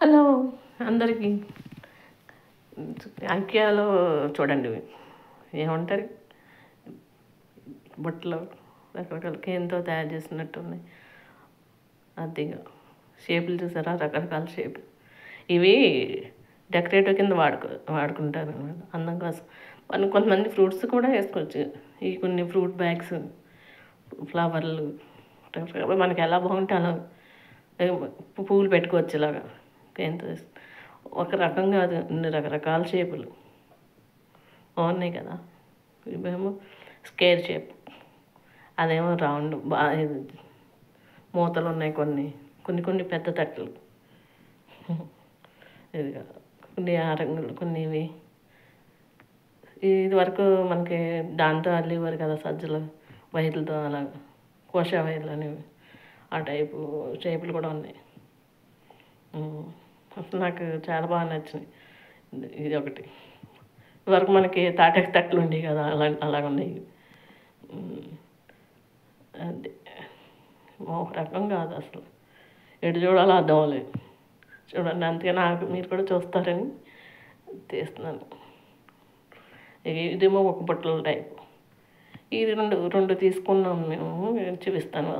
Hello అందరికీ. ఐకియాలో చూడండి ఏమంటారు బుట్టలు రకరకాల కేన్తో తయారు చేసినట్టు ఉన్నాయి. అదిగా షేపులు చూసారా, రకరకాల షేపులు. ఇవి డెకరేటివ్ కింద వాడుకుంటారు అన్నమాట, అందం కోసం. కొంతమంది ఫ్రూట్స్ కూడా వేసుకోవచ్చు. ఈ కొన్ని ఫ్రూట్ బ్యాగ్స్, ఫ్లవర్లు మనకి ఎలా బాగుంటే అలా పువ్వులు పెట్టుకోవచ్చు. ఇలాగా కేన్తో ఒక రకం కాదు, ఇన్ని రకరకాల షేపులు బాగున్నాయి కదా. ఇవేమో స్క్వేర్ షేప్, అదేమో రౌండ్, బాగా మూతలు ఉన్నాయి. కొన్ని పెద్ద తట్టలు, ఇది కొన్ని ఆ రంగులు, కొన్ని ఇవి. ఇది వరకు మనకి దాంతో అల్లేవారు కదా, సజ్జలు వైర్లతో, అలా కోషా వైర్లు అనేవి. ఆ టైపు షేపులు కూడా ఉన్నాయి. అసలు నాకు చాలా బాగా నచ్చినాయి. ఇది ఒకటి. ఇదివరకు మనకి తాటాకు తట్టలు ఉండేవి కదా, అలాగ ఉన్నాయి. అది ఒక రకం కాదు అసలు, ఎటు చూడాలో అర్థం అవ్వలేదు. చూడండి, అందుకే నాకు మీరు కూడా చూస్తారని తీస్తున్నాను. ఇదేమో ఒక బుట్టల టైపు. ఇది రెండు తీసుకున్నాం మేము, చూపిస్తాను.